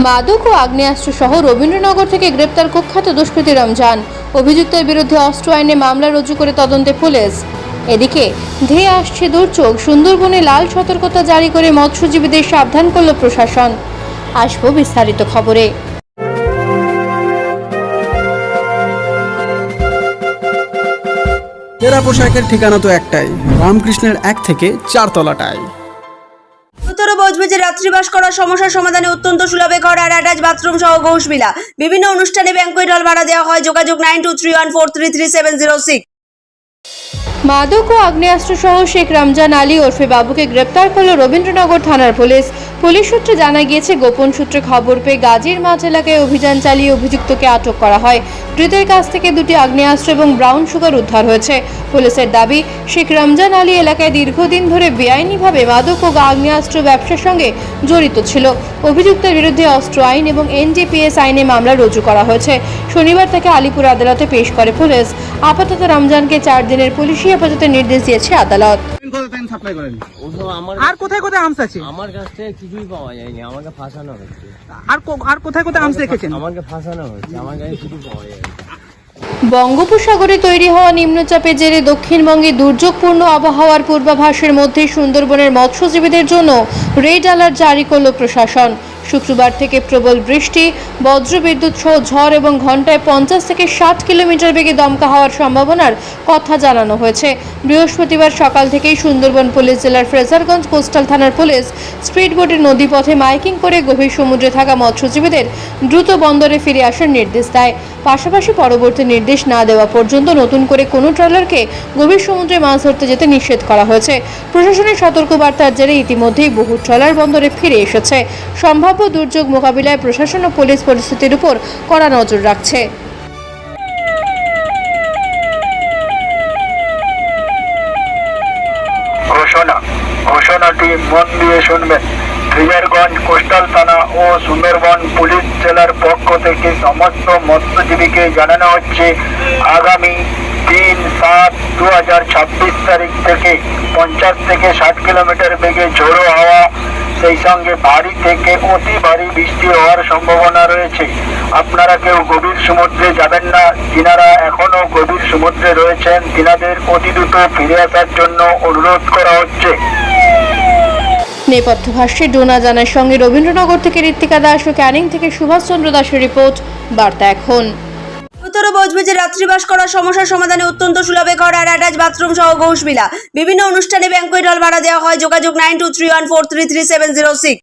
মাদক ও আগ্নেয়াস্ত্র সহ রবীন্দ্রনগর থেকে গ্রেপ্তার কুখ্যাত দুষ্কৃতী রমজান। অভিযুক্তের বিরুদ্ধে অস্ত্র আইনে মামলা রুজু করে তদন্তে পুলিশ। এদিকে ধেয়ে আসছে দুর্যোগ, সুন্দরবনে লাল সতর্কতা জারি করে মৎস্যজীবীদের সাবধান করল প্রশাসন। আসবো বিস্তারিত খবরে। এরা পোশাকের ঠিকানা তো একটাই, রামকৃষ্ণের 1 থেকে 4 তলাটায়। উত্তর বজবজে রাত্রিবাস করার সমস্যার সমাধানে অত্যন্ত সুলভে ঘর আর অ্যাটাচ বাথরুম সহ ঘোষবিলা। বিভিন্ন অনুষ্ঠানে ব্যাংকুয়েট হল ভাড়া দেওয়া হয়। যোগাযোগ 9231433706। মাদক ও আগ্নেয়াস্ত্র সহ শেখ রমজান আলী ওরফে বাবুকে গ্রেপ্তার করল রবীন্দ্রনগর থানার পুলিশ। পুলিশ সূত্রে জানা গিয়েছে, গোপন সূত্রে খবর পেয়ে গাজীর মাঠ এলাকায় অভিযান চালিয়ে অভিযুক্তকে আটক করা হয়। ধৃতের কাছ থেকে 2টি আগ্নেয়াস্ত্র এবং ব্রাউন সুগার উদ্ধার হয়েছে। পুলিশের দাবি, শেখ রমজান আলী এলাকায় দীর্ঘদিন ধরে বেআইনিভাবে মাদক ও আগ্নেয়াস্ত্র ব্যবসার সঙ্গে জড়িত ছিল। অভিযুক্তের বিরুদ্ধে অস্ত্র আইন এবং এনডিপিএস আইনে মামলা রুজু করা হয়েছে। শনিবার তাকে আলিপুর আদালতে পেশ করে পুলিশ। আপাতত রমজানকে 4 দিনের পুলিশি হেফাজতের নির্দেশ দিয়েছে আদালত। আর কোথায় কোথায় আর্মস আছে? আমার কাছ থেকে কিছুই পাওয়া যায়নি, আমাকে ফাঁসানো হচ্ছে। আর কোথায় কোথায় আর্মস রেখেছেন? আমাকে ফাঁসানো হচ্ছে, আমার কাছে কিছু পাওয়া যায়নি। বঙ্গোপসাগরে তৈরি হওয়া নিম্নচাপের জেরে দক্ষিণবঙ্গে দুর্যোগপূর্ণ আবহাওয়ার পূর্বাভাসের মধ্যে সুন্দরবনের মৎস্যজীবীদের জন্য রেড অ্যালার্ট জারি করল প্রশাসন। শুক্রবার থেকে প্রবল বৃষ্টি, বজ্রবিদ্যুৎ সহ ঝড় এবং ঘন্টায় 50 থেকে 60 কিলোমিটার বেগে দমকা হওয়ার সম্ভাবনার কথা জানানো হয়েছে। বৃহস্পতিবার সকাল থেকেই সুন্দরবন পুলিশ জেলার ফ্রেজারগঞ্জ কোস্টাল থানার পুলিশ স্পিডবোটে নদীপথে মাইকিং করে গভীর সমুদ্রে থাকা মৎস্যজীবীদের দ্রুত বন্দরে ফিরে আসার নির্দেশ দেয়। পাশাপাশি পরবর্তী নির্দেশ না দেওয়া পর্যন্ত নতুন করে কোনো ট্রলারকে গভীর সমুদ্রে মাছ ধরতে যেতে নিষেধ করা হয়েছে। প্রশাসনের সতর্কবার্তার জেরে ইতিমধ্যেই বহু ট্রলার বন্দরে ফিরে এসেছে। সম্ভাব্য দুর্যোগ মোকাবিলায় প্রশাসন ও পুলিশ পরিস্থিতির উপর কড়া নজর রাখছে। ঘোষণাটি মন দিয়ে শুনবেন। ফ্রেজারগঞ্জ কোস্টাল থানা ও সুন্দরবন পুলিশ জেলার পক্ষ থেকে সমস্ত মৎস্যজীবীকে জানানো হচ্ছে, আগামী 3/7/2026 তারিখ থেকে 50 থেকে 60 কিলোমিটার বেগে ঝোড়ো হাওয়া, সেই সঙ্গে ভারী থেকে অতি ভারী বৃষ্টি হওয়ার সম্ভাবনা রয়েছে। আপনারা কেউ গভীর সমুদ্রে যাবেন না। যিনারা এখনো গভীর সমুদ্রে রয়েছেন, তিনাদের অতি দ্রুত ফিরে আসার জন্য অনুরোধ করা হচ্ছে। নেপথ্য ভাষ্যে ডোনা জানার সঙ্গে রবীন্দ্রনগর থেকে ঋত্বিকা দাস ও ক্যানিং থেকে সুভাষচন্দ্র দাসের রিপোর্ট, বার্তা এখন। উত্তর বজবজে রাত্রিবাস করার সমস্যার সমাধানে অত্যন্ত সুলভে ঘর আর অ্যাটাচ বাথরুম সহ ঘোষবিলা। বিভিন্ন অনুষ্ঠানে ব্যাংকুয়েট হল ভাড়া দেওয়া হয়। যোগাযোগ 9231433706।